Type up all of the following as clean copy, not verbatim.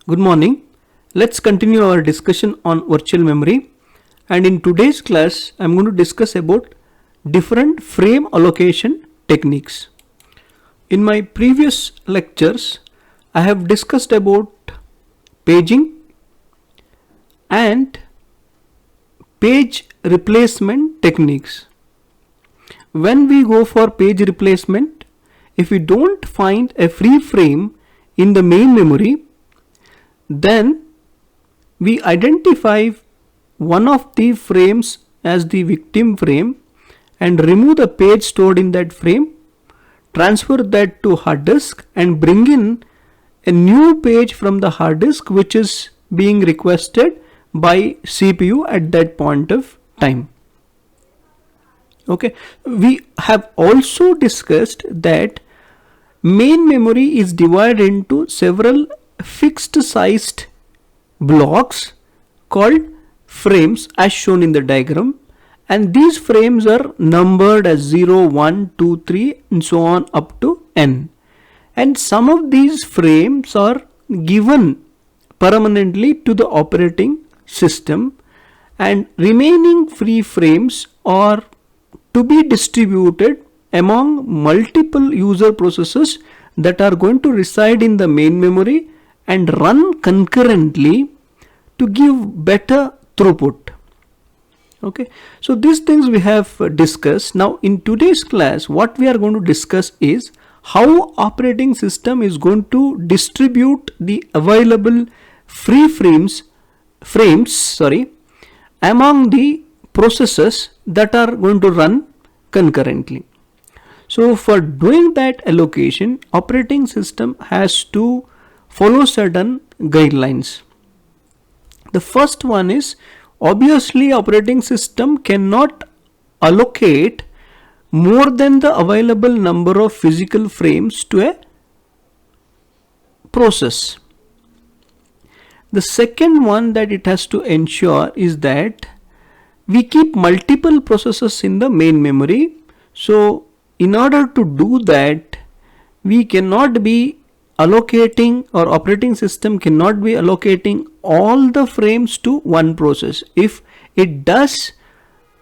Good morning. Let's continue our discussion on virtual memory. And in today's class, I'm going to discuss about different frame allocation techniques. In my previous lectures, I have discussed about paging and page replacement techniques. When we go for page replacement, if we don't find a free frame in the main memory, then we identify one of the frames as the victim frame and remove the page stored in that frame, transfer that to hard disk and bring in a new page from the hard disk which is being requested by CPU at that point of time. Okay, we have also discussed that main memory is divided into several fixed sized blocks called frames as shown in the diagram, and these frames are numbered as 0, 1, 2, 3 and so on up to n, and some of these frames are given permanently to the operating system and remaining free frames are to be distributed among multiple user processes that are going to reside in the main memory and run concurrently to give better throughput. Okay, so these things we have discussed. Now in today's class, what we are going to discuss is how operating system is going to distribute the available free frames among the processes that are going to run concurrently. So for doing that allocation, operating system has to follow certain guidelines. The first one is, obviously operating system cannot allocate more than the available number of physical frames to a process. The second one that it has to ensure is that we keep multiple processes in the main memory. So in order to do that, we cannot be allocating, or operating system cannot be allocating all the frames to one process. If it does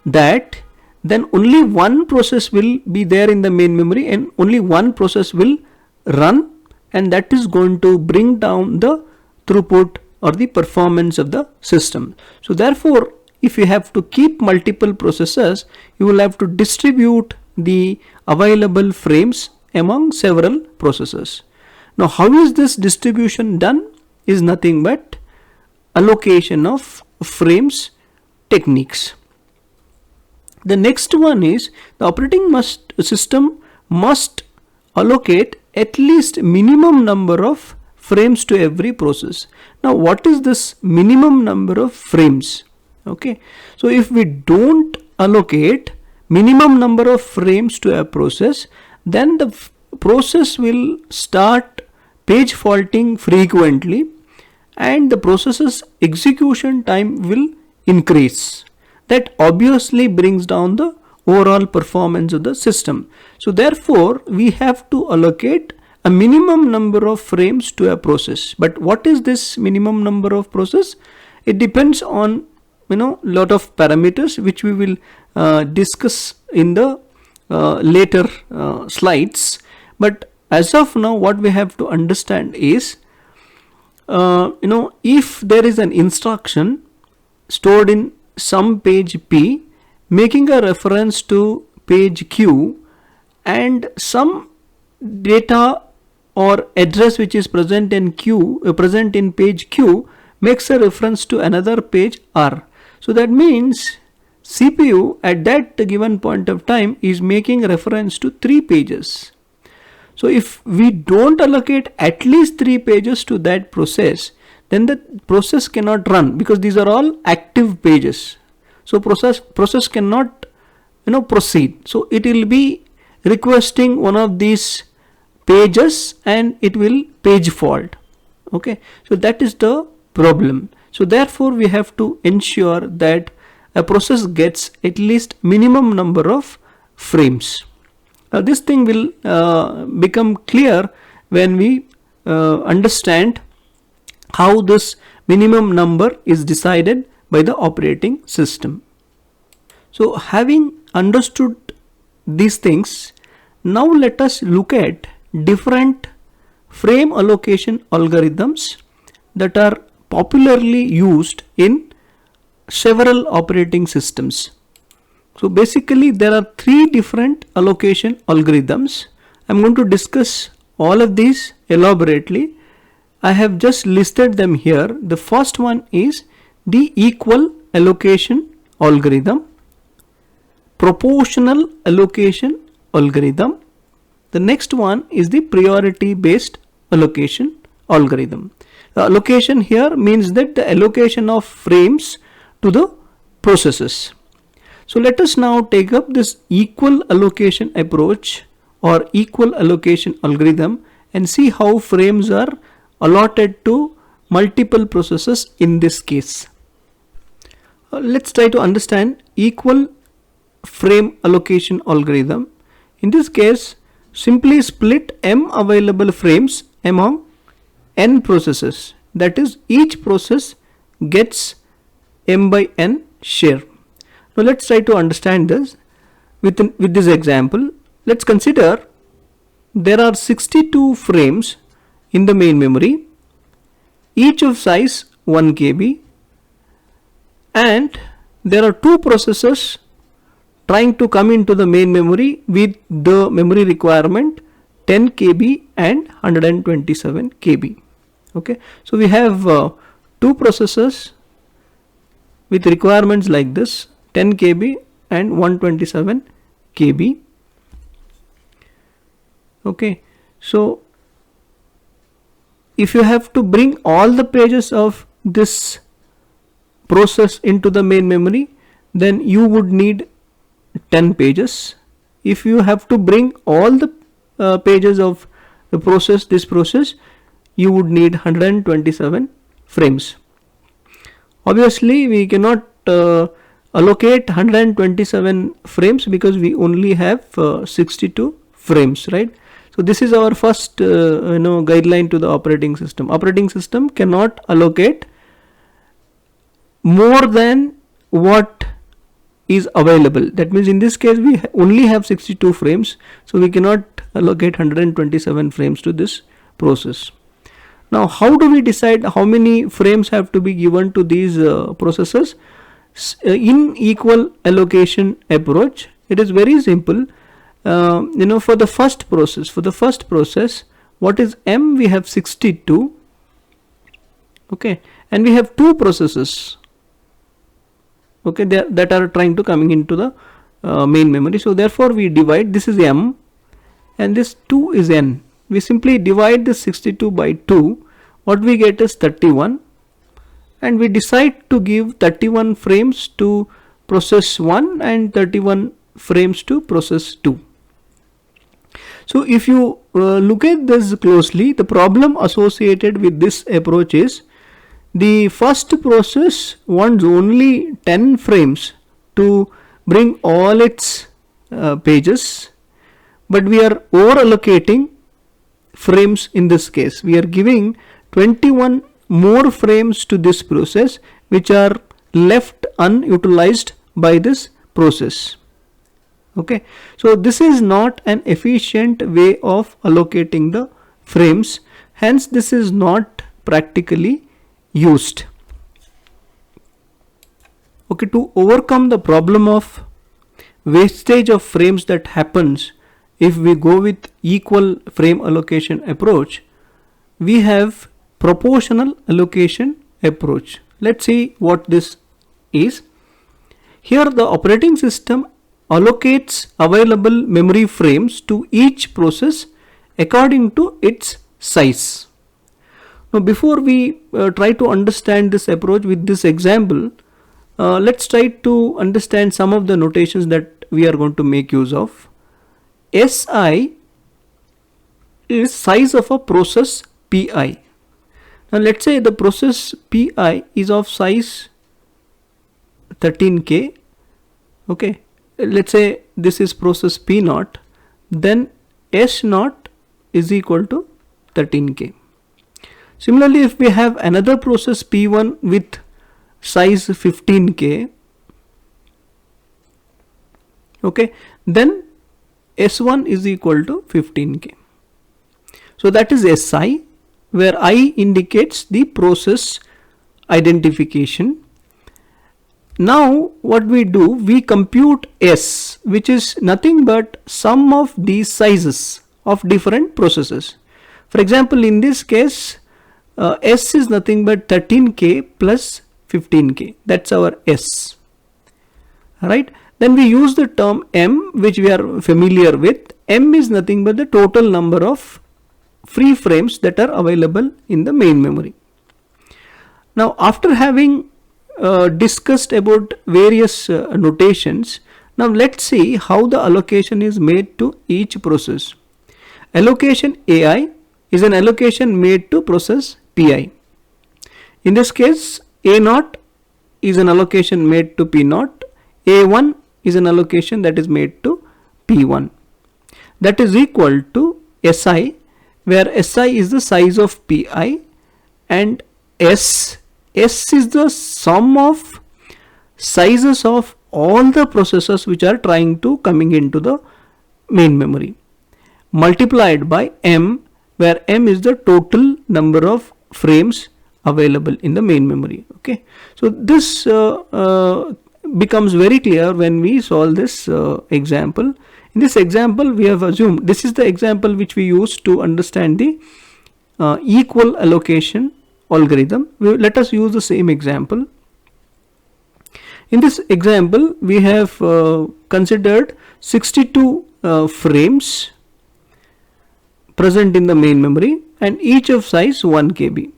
that, then only one process will be there in the main memory and only one process will run, and that is going to bring down the throughput or the performance of the system. So therefore, if you have to keep multiple processes, you will have to distribute the available frames among several processes. Now how is this distribution done? Is nothing but allocation of frames techniques. The next one is the operating system must allocate at least minimum number of frames to every process. Now what is this minimum number of frames? Okay, so if we don't allocate minimum number of frames to a process, then the process will start page faulting frequently and the process's execution time will increase. That obviously brings down the overall performance of the system. So therefore we have to allocate a minimum number of frames to a process. But what is this minimum number of process? It depends on lot of parameters which we will discuss in the later slides. But as of now, what we have to understand is if there is an instruction stored in some page P making a reference to page Q, and some data or address which is present in page Q makes a reference to another page R. So that means CPU at that given point of time is making reference to 3 pages. So if we don't allocate at least 3 pages to that process, then the process cannot run, because these are all active pages. So process cannot proceed. So it will be requesting one of these pages and it will page fault. Okay, so that is the problem. So therefore we have to ensure that a process gets at least minimum number of frames. This thing will become clear when we understand how this minimum number is decided by the operating system. So having understood these things, now let us look at different frame allocation algorithms that are popularly used in several operating systems. So basically there are three different allocation algorithms. I'm going to discuss all of these elaborately. I have just listed them here. The first one is the equal allocation algorithm, proportional allocation algorithm. The next one is the priority based allocation algorithm. The allocation here means that the allocation of frames to the processes. So let us now take up this equal allocation approach or equal allocation algorithm and see how frames are allotted to multiple processes in this case. Let's try to understand equal frame allocation algorithm. In this case, simply split m available frames among n processes. That is, each process gets m by n share. Now let's try to understand this with this example. Let's consider there are 62 frames in the main memory, each of size 1 KB, and there are two processes trying to come into the main memory with the memory requirement 10 KB and 127 KB. Okay, so we have two processes with requirements like this, 10 KB and 127 KB. Okay, so if you have to bring all the pages of this process into the main memory, then you would need 10 pages. If you have to bring all the pages of the process, this process, you would need 127 frames. Obviously we cannot allocate 127 frames because we only have 62 frames, right? So this is our first guideline to the operating system. Operating system cannot allocate more than what is available. That means in this case we only have 62 frames, so we cannot allocate 127 frames to this process. Now how do we decide how many frames have to be given to these processes? In equal allocation approach, it is very simple. For the first process, what is m? We have 62. Okay, and we have two processes, okay, that are trying to coming into the main memory. So therefore we divide, this is m and this 2 is n. We simply divide this 62 by 2. What we get is 31, and we decide to give 31 frames to process 1 and 31 frames to process 2. So if you look at this closely, the problem associated with this approach is the first process wants only 10 frames to bring all its pages, but we are over allocating frames. In this case we are giving 21 more frames to this process which are left unutilized by this process. Okay, so this is not an efficient way of allocating the frames, hence this is not practically used. Okay, to overcome the problem of wastage of frames that happens if we go with equal frame allocation approach, we have proportional allocation approach. Let's see what this is. Here the operating system allocates available memory frames to each process according to its size. Now before we try to understand this approach with this example, let's try to understand some of the notations that we are going to make use of. SI is size of a process PI. Now let's say the process PI is of size 13K. Okay, let's say this is process P0, then S0 is equal to 13K. Similarly, if we have another process P1 with size 15K, okay, then S1 is equal to 15K. So that is SI, where I indicates the process identification. Now what we do, we compute S, which is nothing but sum of these sizes of different processes. For example, in this case, S is nothing but 13K plus 15K. That's our S. Right? Then we use the term M, which we are familiar with. M is nothing but the total number of free frames that are available in the main memory. Now, after having discussed about various notations, now let's see how the allocation is made to each process. Allocation AI is an allocation made to process PI. In this case, A0 is an allocation made to P0. A1 is an allocation that is made to P1. That is equal to SI, where SI is the size of PI, and S is the sum of sizes of all the processes which are trying to coming into the main memory, multiplied by M, where M is the total number of frames available in the main memory. Okay, so this becomes very clear when we solve this example. In this example, we have assumed this is the example which we use to understand the equal allocation algorithm. Let us use the same example. In this example, we have considered 62 frames present in the main memory, and each of size 1 KB.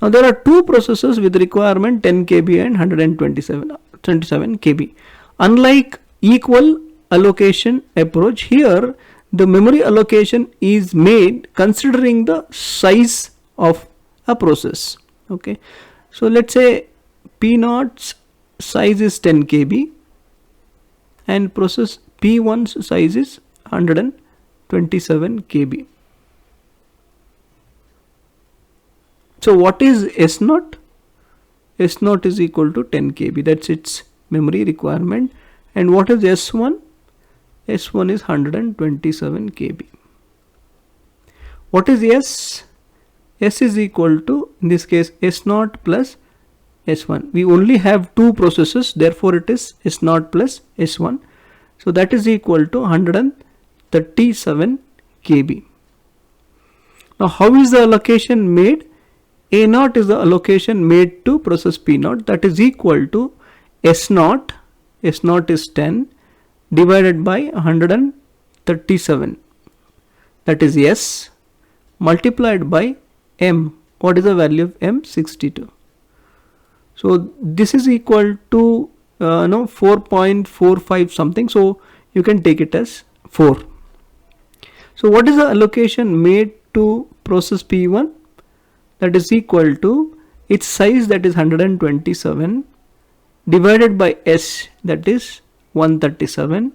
Now there are two processes with requirement 10 KB and 127 KB. Unlike equal allocation approach, here the memory allocation is made considering the size of a process. Okay, so let's say P0's size is 10 KB and process P1's size is 127 KB. So what is S0? S0 is equal to 10 KB. That's its memory requirement. And what is S1? S1 is 127 KB. What is S? S is equal to, in this case, S0 plus S1. We only have two processes, therefore it is S0 plus S1. So that is equal to 137 KB. Now how is the allocation made? A0 is the allocation made to process P0, that is equal to S0, S0 is 10, divided by 137, that is S, multiplied by M. What is the value of M? 62. So this is equal to 4.45 something, so you can take it as 4. So what is the allocation made to process P1? That is equal to its size, that is 127, divided by S, that is 137,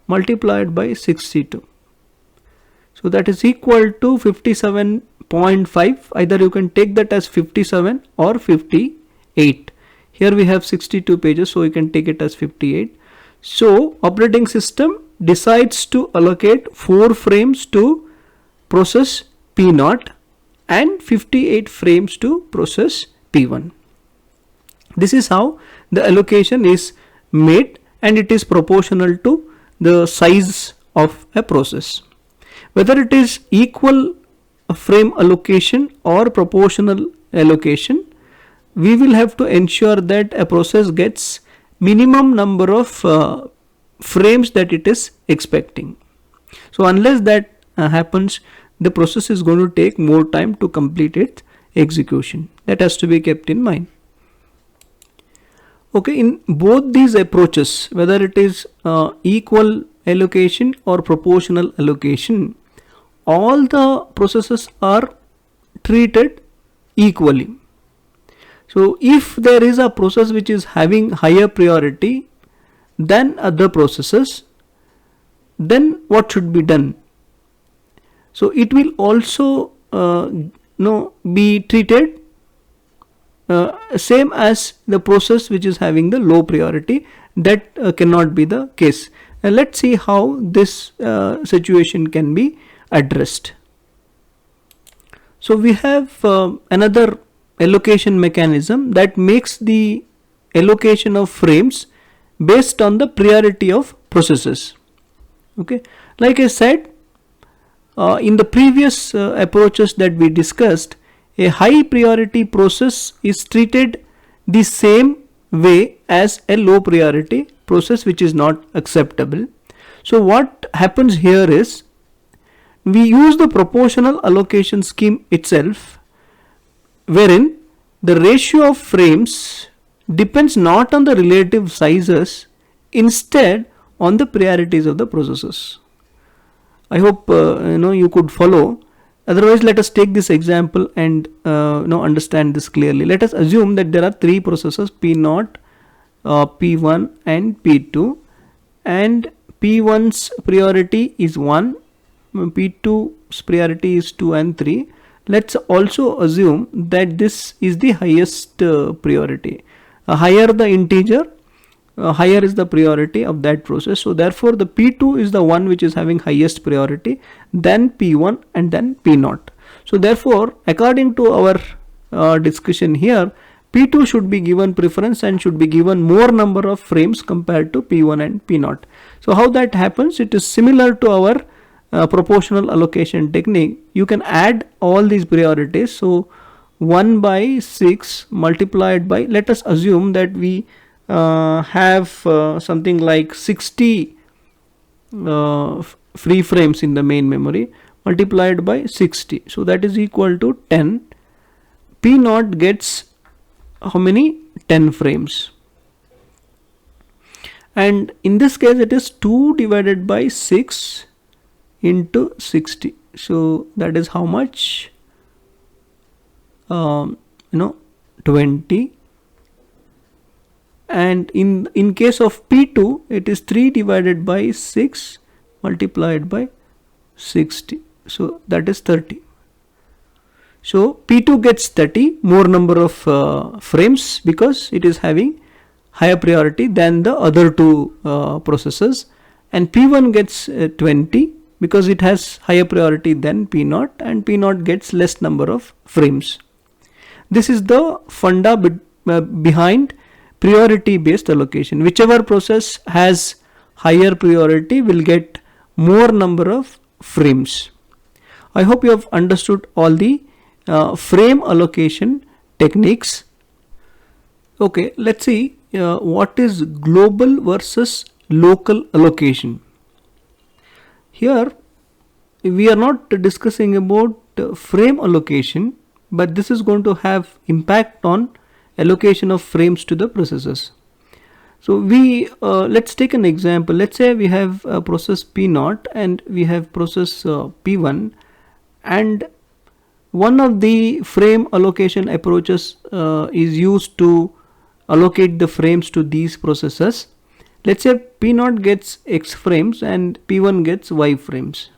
multiplied by 62. So that is equal to 57.5. Either you can take that as 57 or 58. Here we have 62 pages, so you can take it as 58. So operating system decides to allocate 4 frames to process P0 and 58 frames to process P1. This is how the allocation is made, and it is proportional to the size of a process. Whether it is equal frame allocation or proportional allocation, we will have to ensure that a process gets minimum number of frames that it is expecting. So unless that happens, the process is going to take more time to complete its execution. That has to be kept in mind. Okay, in both these approaches, whether it is equal allocation or proportional allocation, all the processes are treated equally. So if there is a process which is having higher priority than other processes, then what should be done? So it will also be treated same as the process which is having the low priority. That cannot be the case. Let's see how this situation can be addressed. So we have another allocation mechanism that makes the allocation of frames based on the priority of processes. Okay, like I said, in the previous approaches that we discussed, a high priority process is treated the same way as a low priority process, which is not acceptable. So what happens here is, we use the proportional allocation scheme itself, wherein the ratio of frames depends not on the relative sizes, instead on the priorities of the processes. I hope you could follow. Otherwise, let us take this example and understand this clearly. Let us assume that there are three processes, P0, P1 and P2, and P1's priority is 1, P2's priority is 2 and 3. Let's also assume that this is the highest priority. Higher the integer, higher is the priority of that process. So therefore the P2 is the one which is having highest priority, then P1 and then P0. So therefore, according to our discussion here, P2 should be given preference and should be given more number of frames compared to P1 and P0. So how that happens? It is similar to our proportional allocation technique. You can add all these priorities. So 1 by 6 multiplied by, let us assume that we have something like 60 free frames in the main memory, multiplied by 60. So that is equal to 10. P0 gets how many? 10 frames. And in this case it is 2 divided by 6 into 60. So that is how much? 20. And in case of P2, it is 3 divided by 6 multiplied by 60. So that is 30. So P2 gets 30, more number of frames, because it is having higher priority than the other two processes. And P1 gets 20 because it has higher priority than P0, and P0 gets less number of frames. This is the funda behind priority based allocation. Whichever process has higher priority will get more number of frames. I hope you have understood all the frame allocation techniques. Okay, let's see what is global versus local allocation. Here we are not discussing about frame allocation, but this is going to have impact on allocation of frames to the processes. So we let's take an example. Let's say we have a process P0 and we have process P1, and one of the frame allocation approaches is used to allocate the frames to these processes. Let's say P0 gets X frames and P1 gets Y frames.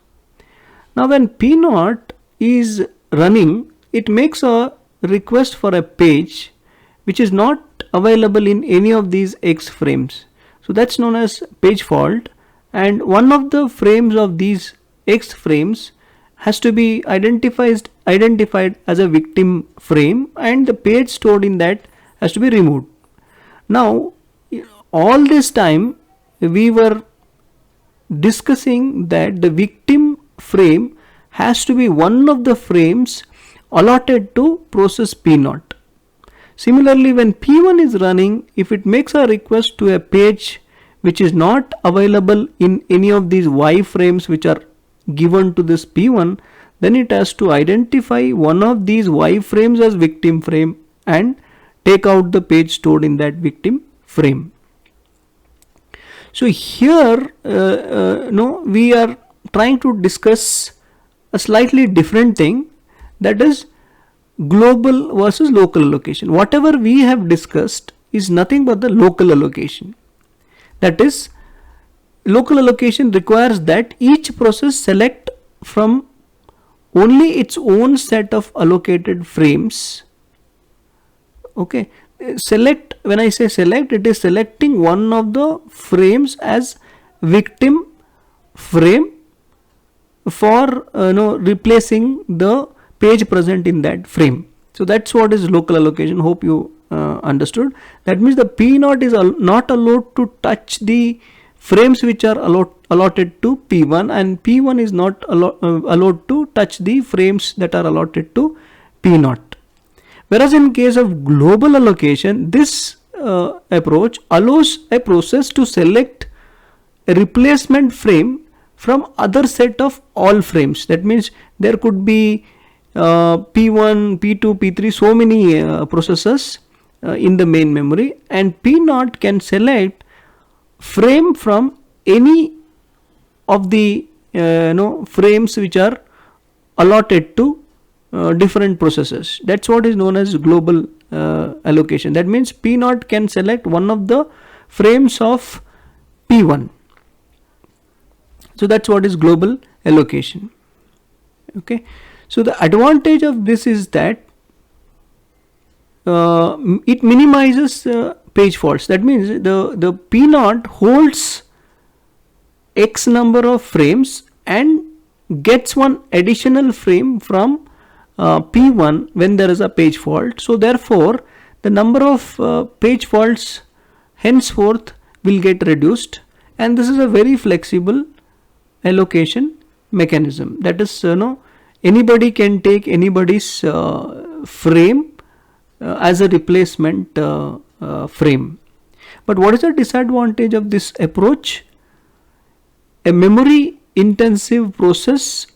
Now when P0 is running, it makes a request for a page which is not available in any of these X frames. So that's known as page fault, and one of the frames of these X frames has to be identified as a victim frame, and the page stored in that has to be removed. Now all this time we were discussing that the victim frame has to be one of the frames allotted to process P0. Similarly, when P1 is running, if it makes a request to a page which is not available in any of these Y frames which are given to this P1, then it has to identify one of these Y frames as victim frame and take out the page stored in that victim frame. So here we are trying to discuss a slightly different thing, that is global versus local allocation. Whatever we have discussed is nothing but the local allocation. That is, local allocation requires that each process select from only its own set of allocated frames. Okay, select, when I say select, it is selecting one of the frames as victim frame for replacing the page present in that frame. So that's what is local allocation. Hope you understood. That means the P0 is not allowed to touch the frames which are allotted to P1, and P1 is not allowed to touch the frames that are allotted to P0. Whereas in case of global allocation, this approach allows a process to select a replacement frame from other set of all frames. That means there could be P1, P2, P3, so many processes in the main memory, and P0 can select frame from any of the frames which are allotted to different processes. That's what is known as global allocation. That means P0 can select one of the frames of P1. So that's what is global allocation. Okay, so the advantage of this is that it minimizes page faults. That means the P0 holds X number of frames and gets one additional frame from P1 when there is a page fault. So therefore the number of page faults henceforth will get reduced, and this is a very flexible allocation mechanism. That is, anybody can take anybody's frame as a replacement frame. But what is the disadvantage of this approach? A memory intensive process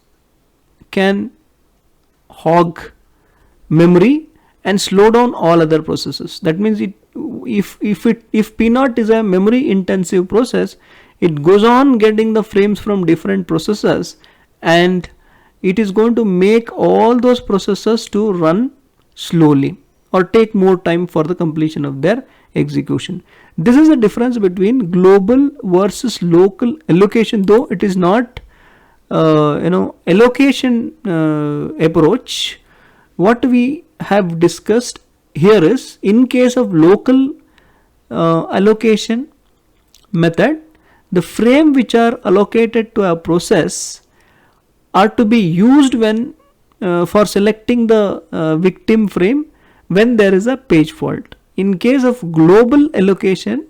can hog memory and slow down all other processes. That means if P0 is a memory intensive process, it goes on getting the frames from different processes, and it is going to make all those processes to run slowly or take more time for the completion of their execution. This is the difference between global versus local allocation, though it is not allocation approach. What we have discussed here is, in case of local allocation method, the frame which are allocated to a process are to be used when for selecting the victim frame when there is a page fault. In case of global allocation,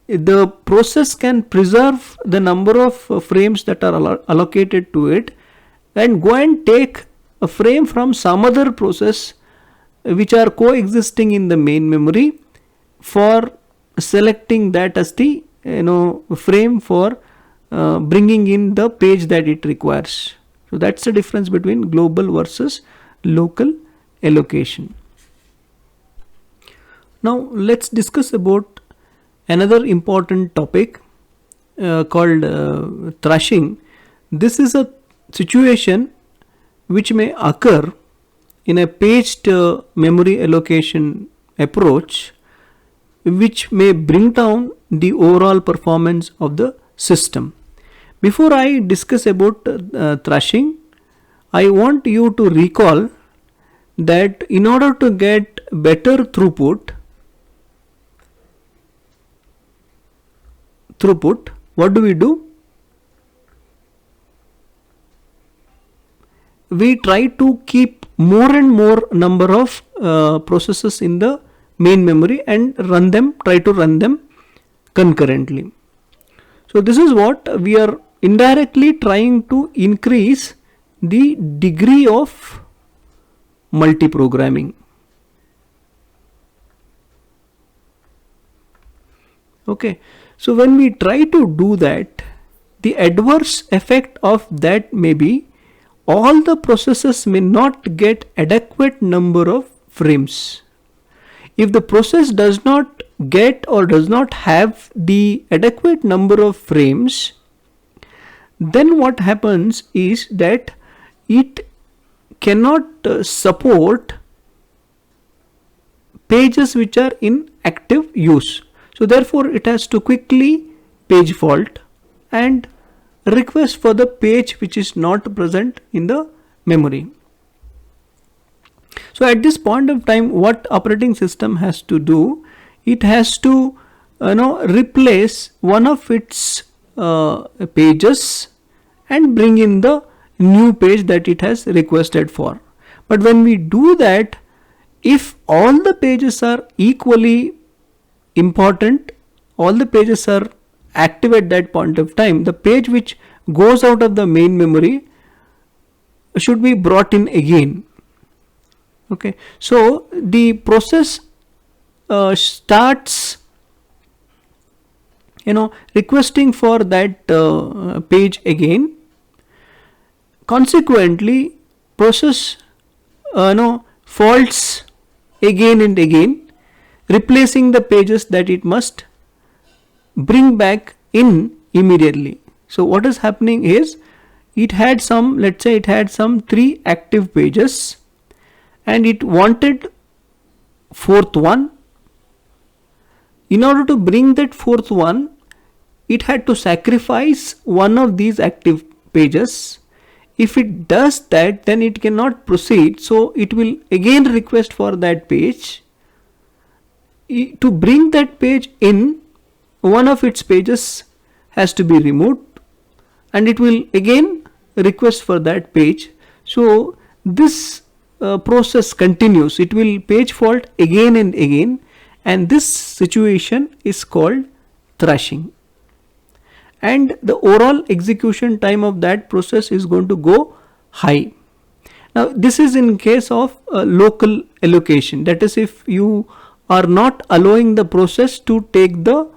the process can preserve the number of frames that are allocated to it and go and take a frame from some other process which are coexisting in the main memory for selecting that as the frame for bringing in the page that it requires. So that's the difference between global versus local allocation. Now let's discuss about another important topic called thrashing. This is a situation which may occur in a paged memory allocation approach, which may bring down the overall performance of the system. Before I discuss about thrashing, I want you to recall that in order to get better throughput, what do? We try to keep more and more number of processes in the main memory and try to run them concurrently. So this is what we are indirectly trying to increase the degree of multiprogramming. Okay, so when we try to do that, the adverse effect of that may be all the processes may not get adequate number of frames. If the process does not get or does not have the adequate number of frames, then what happens is that it cannot support pages which are in active use. So therefore it has to quickly page fault and request for the page which is not present in the memory. So at this point of time, what operating system has to do, it has to replace one of its pages and bring in the new page that it has requested for. But when we do that, if all the pages are equally important, all the pages are active at that point of time, the page which goes out of the main memory should be brought in again. Okay, so the process starts requesting for that page again. Consequently, process faults again and again, replacing the pages that it must bring back in immediately. So what is happening is, it had some, let's say it had some 3 active pages and it wanted fourth one. In order to bring that fourth one, it had to sacrifice one of these active pages. If it does that, then it cannot proceed, so it will again request for that page. To bring that page in, one of its pages has to be removed and it will again request for that page. So this process continues. It will page fault again and again, and this situation is called thrashing, and the overall execution time of that process is going to go high. Now this is in case of local allocation, that is if you are not allowing the process to take the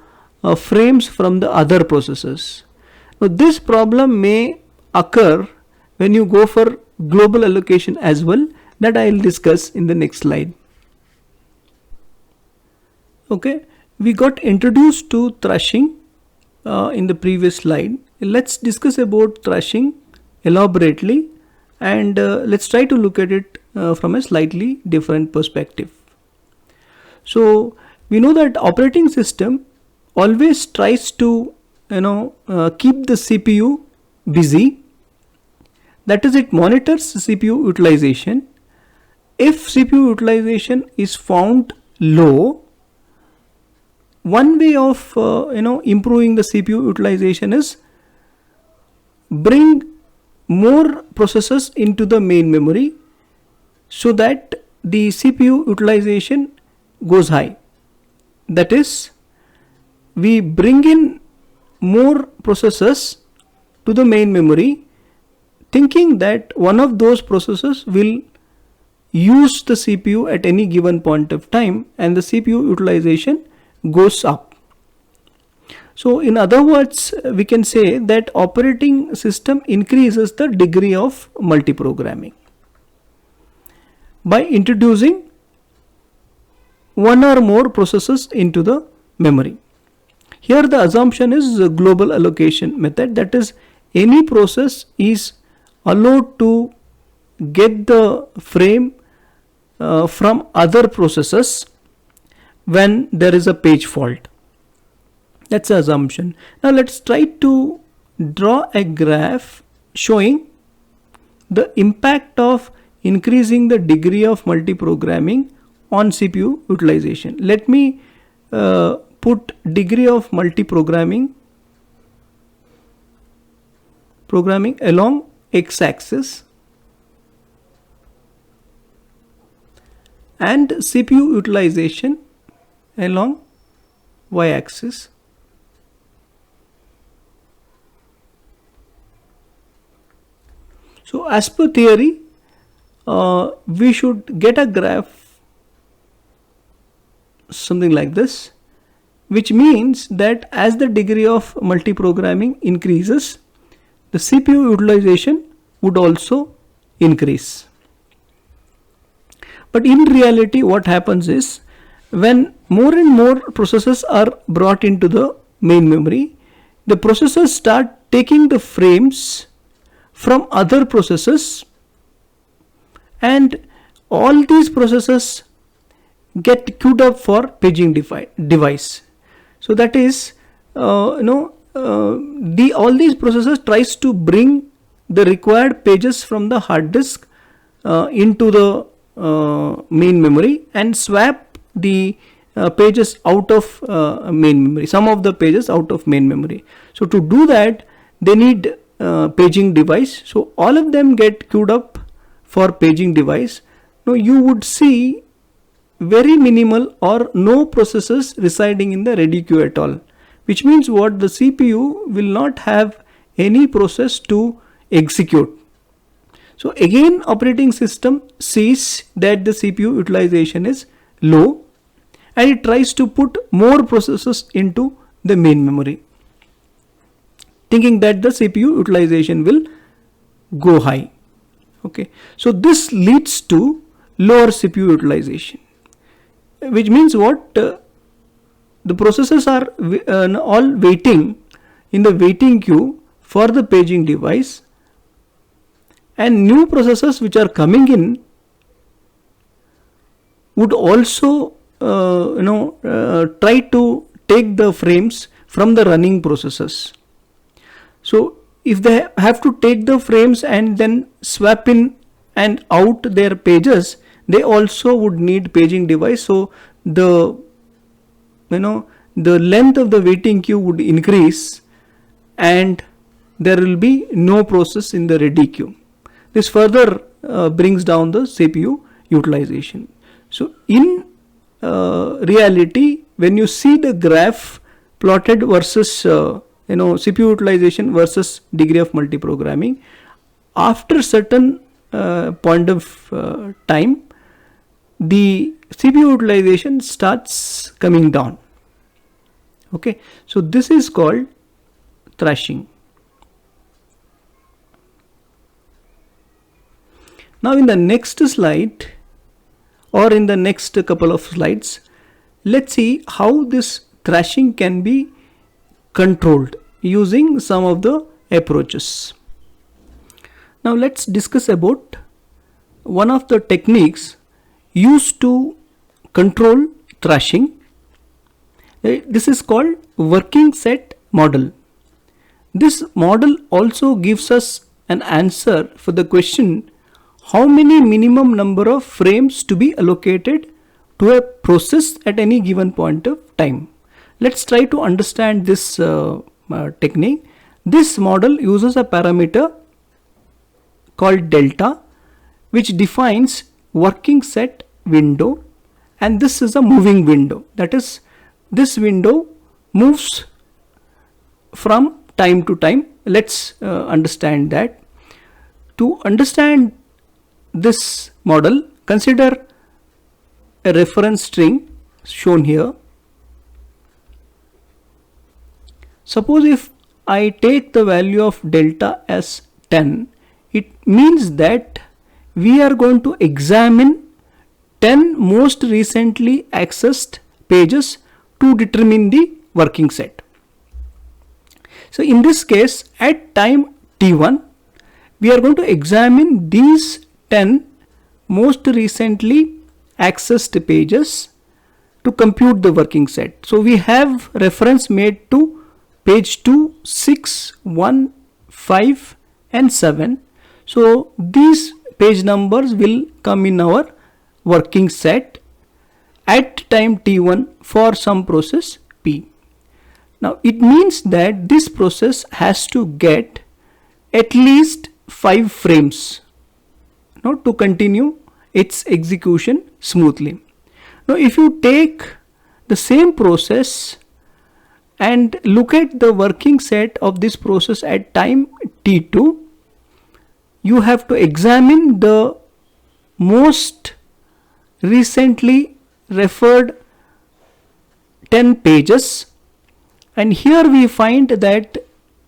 frames from the other processes. Now this problem may occur when you go for global allocation as well, that I will discuss in the next slide. Okay, we got introduced to thrashing in the previous slide. Let's discuss about thrashing elaborately, and let's try to look at it from a slightly different perspective. So we know that operating system always tries to keep the CPU busy, that is, it monitors CPU utilization. If CPU utilization is found low, one way of improving the CPU utilization is bring more processes into the main memory so that the CPU utilization goes high. That is, we bring in more processes to the main memory, thinking that one of those processes will use the CPU at any given point of time and the CPU utilization goes up. So in other words, we can say that operating system increases the degree of multiprogramming by introducing one or more processes into the memory. Here the assumption is a global allocation method, that is, any process is allowed to get the frame from other processes when there is a page fault. That's the assumption. Now let's try to draw a graph showing the impact of increasing the degree of multiprogramming on CPU utilization. Let me put degree of multiprogramming along x-axis and CPU utilization along y-axis. So as per theory, we should get a graph something like this, which means that as the degree of multiprogramming increases, the CPU utilization would also increase. But in reality, what happens is, when more and more processes are brought into the main memory, the processors start taking the frames from other processes, and all these processes get queued up for paging device. So that is, all these processes tries to bring the required pages from the hard disk into the main memory and swap the pages out of main memory, some of the pages out of main memory. So to do that, they need paging device. So all of them get queued up for paging device. Now you would see very minimal or no processes residing in the ready queue at all, which means what, the CPU will not have any process to execute. So again, operating system sees that the CPU utilization is low and it tries to put more processes into the main memory, thinking that the CPU utilization will go high. Okay, so this leads to lower CPU utilization, which means what, the processes are all waiting in the waiting queue for the paging device, and new processes which are coming in would also try to take the frames from the running processes. So if they have to take the frames and then swap in and out their pages, they also would need paging device. So the length of the waiting queue would increase and there will be no process in the ready queue. This further brings down the CPU utilization. So in reality, when you see the graph plotted versus CPU utilization versus degree of multiprogramming, after certain point of time, the CPU utilization starts coming down. Okay, so this is called thrashing. Now in the next slide or in the next couple of slides, let's see how this thrashing can be controlled using some of the approaches. Now let's discuss about one of the techniques used to control thrashing. This is called working set model. This model also gives us an answer for the question, how many minimum number of frames to be allocated to a process at any given point of time. Let's try to understand this technique. This model uses a parameter called delta, which defines working set window, and this is a moving window. That is, this window moves from time to time. Let's understand that. To understand this model, consider a reference string shown here. Suppose if I take the value of delta as 10, it means that we are going to examine 10 most recently accessed pages to determine the working set. So in this case, at time t1, we are going to examine these 10 most recently accessed pages to compute the working set. So we have reference made to page 2, 6, 1, 5 and 7. So these page numbers will come in our working set at time t1 for some process P. Now it means that this process has to get at least 5 frames to continue its execution smoothly. Now if you take the same process and look at the working set of this process at time t2, you have to examine the most recently referred 10 pages, and here we find that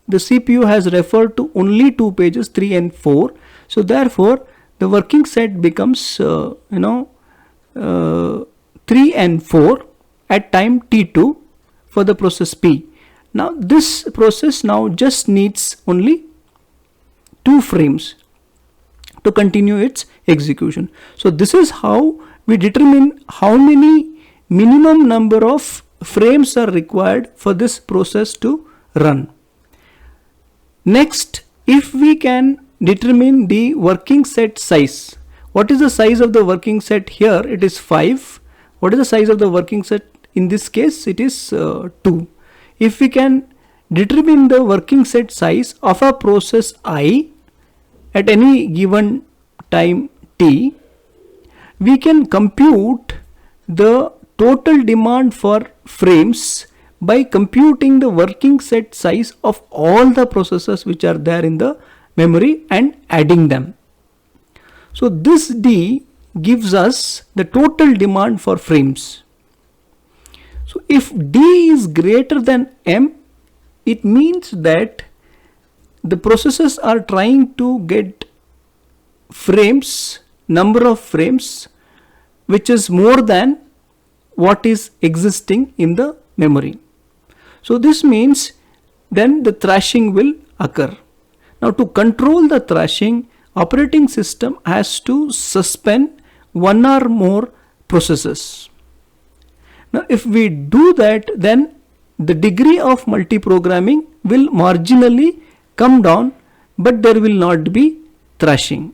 the CPU has referred to only 2 pages, 3 and 4. So therefore the working set becomes 3 and 4 at time t2 for the process P. Now this process now just needs only 2 frames to continue its execution. So this is how we determine how many minimum number of frames are required for this process to run. Next, if we can determine the working set size. What is the size of the working set here? It is 5. What is the size of the working set? In this case, it is 2. If we can determine the working set size of a process I at any given time t, we can compute the total demand for frames by computing the working set size of all the processes which are there in the memory and adding them. So this D gives us the total demand for frames. So if D is greater than M, it means that the processes are trying to get frames, number of frames, which is more than what is existing in the memory. So this means then the thrashing will occur. Now to control the thrashing, operating system has to suspend one or more processes. Now if we do that, then the degree of multiprogramming will marginally come down, but there will not be thrashing.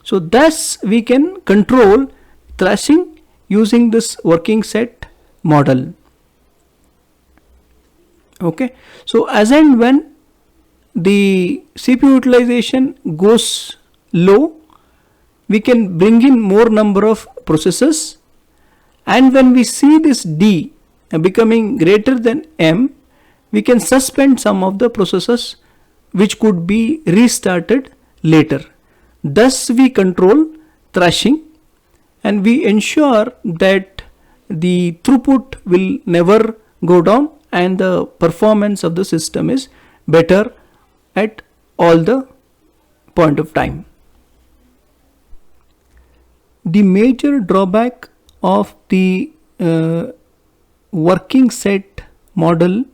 So thus we can control thrashing using this working set model. Okay, so as and when the CPU utilization goes low, we can bring in more number of processes, and when we see this D becoming greater than M, we can suspend some of the processes which could be restarted later. Thus we control thrashing, and we ensure that the throughput will never go down and the performance of the system is better at all the point of time. The major drawback of the working set model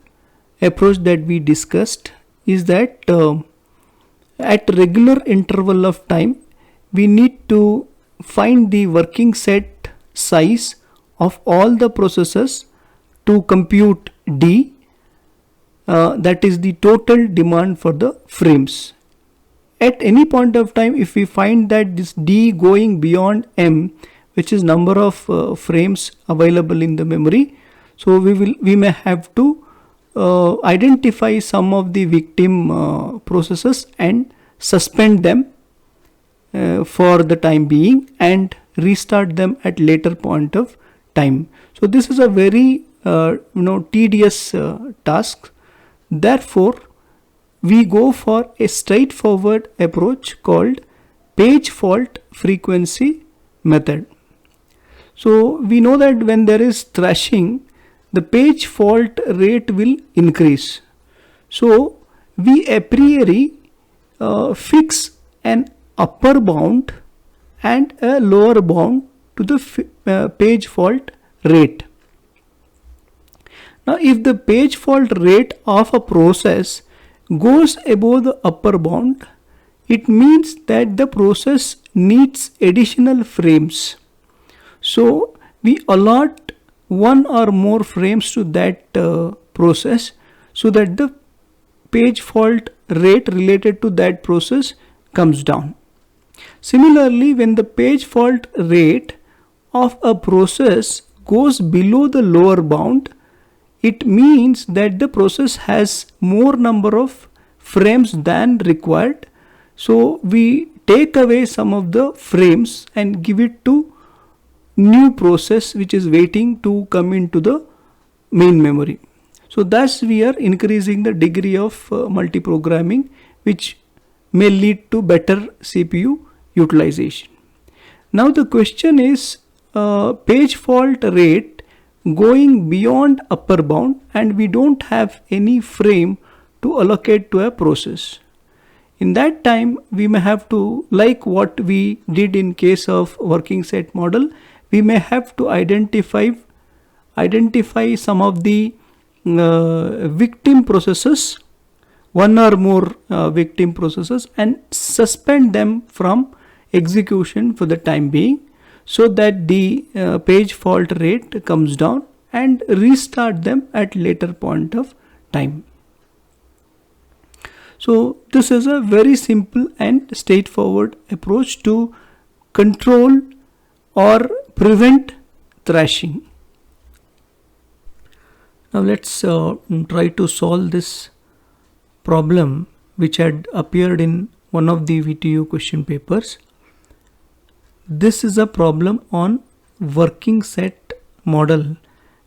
approach that we discussed is that at regular interval of time we need to find the working set size of all the processes to compute D, that is the total demand for the frames. At any point of time, if we find that this D going beyond M, which is number of frames available in the memory, so we may have to identify some of the victim processes and suspend them for the time being and restart them at later point of time. So this is a very tedious task. Therefore we go for a straightforward approach called page fault frequency method. So we know that when there is thrashing, the page fault rate will increase. So we a priori fix an upper bound and a lower bound to the page fault rate. Now if the page fault rate of a process goes above the upper bound, it means that the process needs additional frames. So we allot one or more frames to that process so that the page fault rate related to that process comes down. Similarly, when the page fault rate of a process goes below the lower bound, it means that the process has more number of frames than required. So we take away some of the frames and give it to new process which is waiting to come into the main memory. So thus we are increasing the degree of multiprogramming, which may lead to better CPU utilization. Now the question is page fault rate going beyond upper bound and we don't have any frame to allocate to a process. In that time we may have to, like what we did in case of working set model, we may have to identify some of the victim processes, one or more victim processes, and suspend them from execution for the time being, so that the page fault rate comes down, and restart them at later point of time. So this is a very simple and straightforward approach to control or prevent thrashing. Now let's try to solve this problem which had appeared in one of the VTU question papers. This is a problem on working set model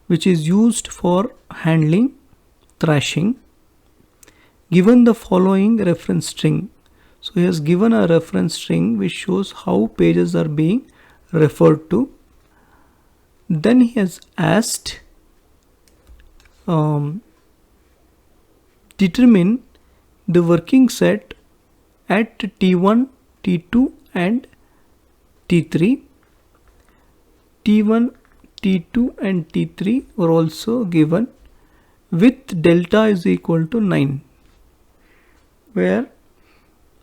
which is used for handling thrashing. Given the following reference string. So he has given a reference string which shows how pages are being referred to. Then he has asked determine the working set at T1, T2 and T3. T1, T2 and T3 were also given with delta is equal to 9, where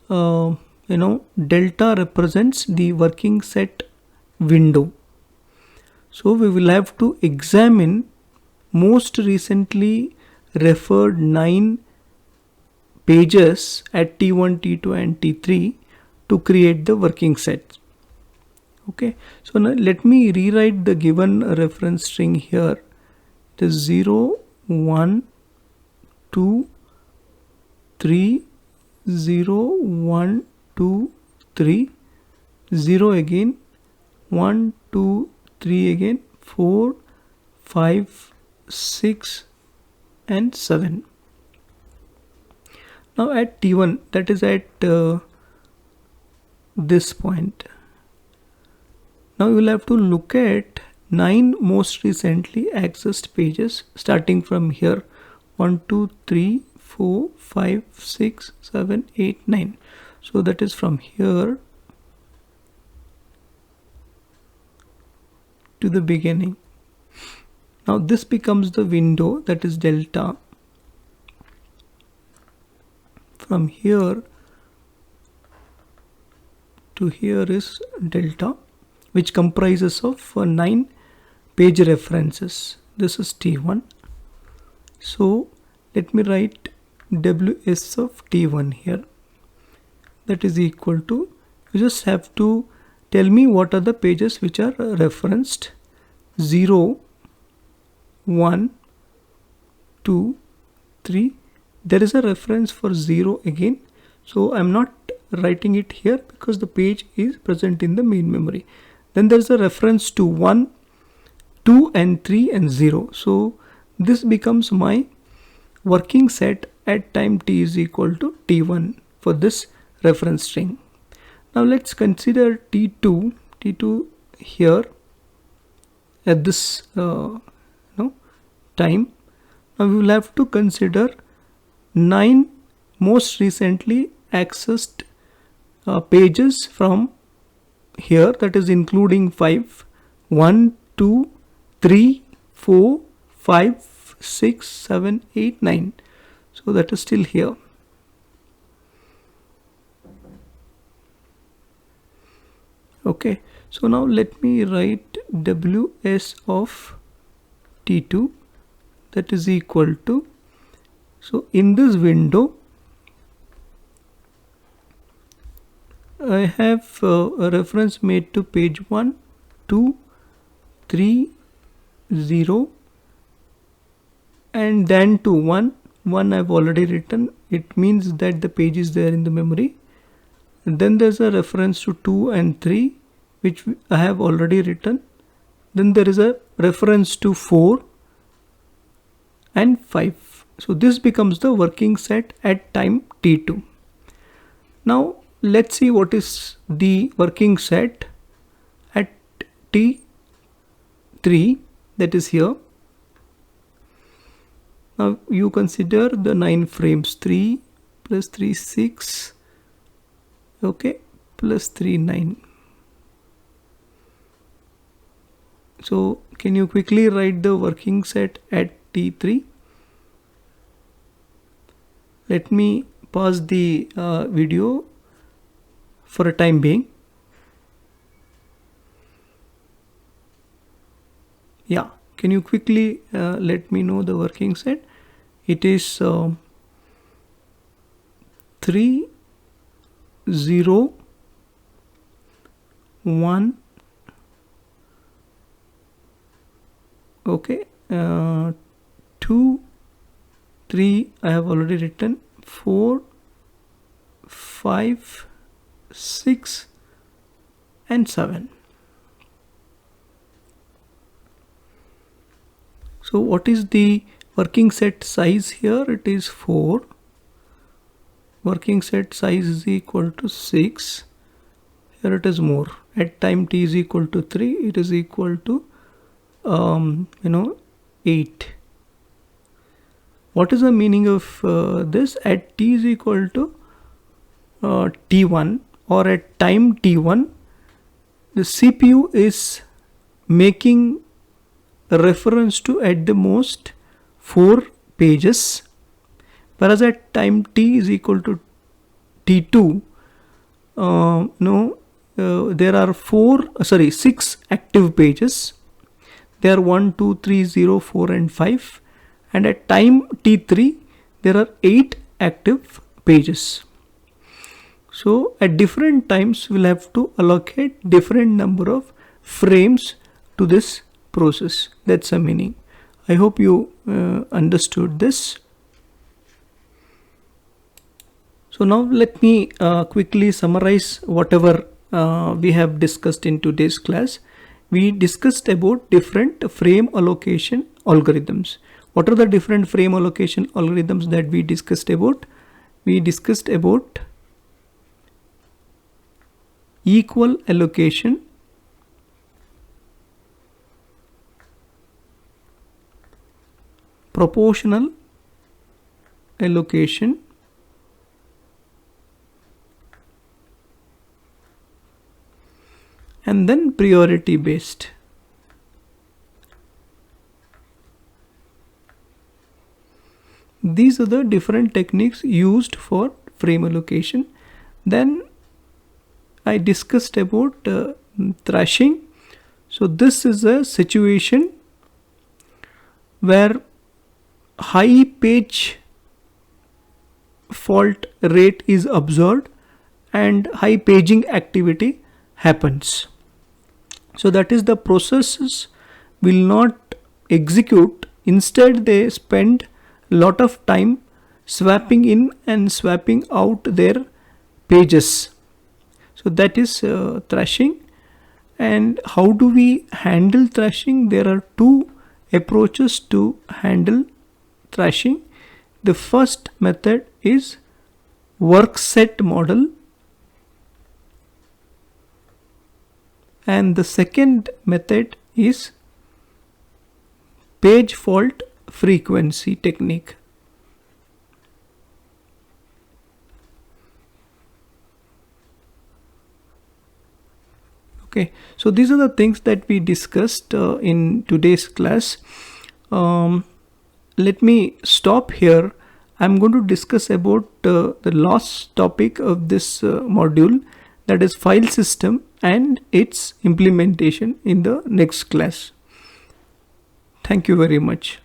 delta represents the working set window. So we will have to examine most recently referred 9 pages at T1, T2 and T3 to create the working set. Okay, so now let me rewrite the given reference string here. It is 0, 1, 2, 3, 0, 1, 2, 3, 0 again, 1, 2, 3 again, 4, 5, 6 and 7. Now at T1, that is at this point. Now you will have to look at 9 most recently accessed pages starting from here. 1, 2, 3, 4, 5, 6, 7, 8, 9. So that is from here to the beginning. Now this becomes the window, that is delta. From here to here is delta, which comprises of 9 page references. This is T1. So let me write WS of T1 here. That is equal to, you just have to tell me what are the pages which are referenced. 0, 1, 2, 3. There is a reference for 0 again. So I'm not writing it here because the page is present in the main memory. Then there's a reference to 1, 2 and 3 and 0. So this becomes my working set at time t is equal to T1 for this reference string. Now let's consider T2 here at this time. Now we will have to consider 9 most recently accessed pages from here, that is including 5, 1, 2, 3, 4, 5, 6, 7, 8, 9. So that is still here. Okay, so now let me write WS of T2, that is equal to, so in this window I have a reference made to page 1, 2, 3, 0 and then to 1. 1 I've already written. It means that the page is there in the memory. And then there's a reference to 2 and 3 which I have already written. Then there is a reference to 4 and 5. So this becomes the working set at time T2. Now let's see what is the working set at T3, that is here. Now you consider the 9 frames, 3 plus 3, 6, okay, plus 3, 9. So can you quickly write the working set at T3? Let me pause the video for a time being. Yeah, can you quickly let me know the working set? It is 3 0 1, okay, 2 3 I have already written, 4 5 6 and 7. So what is the working set size here? It is 4. Working set size is equal to 6. Here it is more. At time t is equal to 3, it is equal to 8. What is the meaning of this? At t is equal to t1, or at time t1, the CPU is making a reference to at the most 4 pages, whereas at time t is equal to t2, there are 6 active pages. There are 1 2 3 0 4 and 5, and at time t3 there are 8 active pages. So at different times we'll have to allocate different number of frames to this process. That's the meaning. I hope you understood this. So now let me quickly summarize whatever we have discussed in today's class. We discussed about different frame allocation algorithms. What are the different frame allocation algorithms that we discussed about? We discussed about equal allocation, proportional allocation, and then priority based. These are the different techniques used for frame allocation. Then I discussed about thrashing. So this is a situation where high page fault rate is observed and high paging activity happens. So that is, the processes will not execute. Instead they spend a lot of time swapping in and swapping out their pages. So that is thrashing. And how do we handle thrashing? There are two approaches to handle thrashing. The first method is work set model, and the second method is page fault frequency technique. Okay, so these are the things that we discussed in today's class. Let me stop here. I'm going to discuss about the last topic of this module, that is file system and its implementation, in the next class. Thank you very much.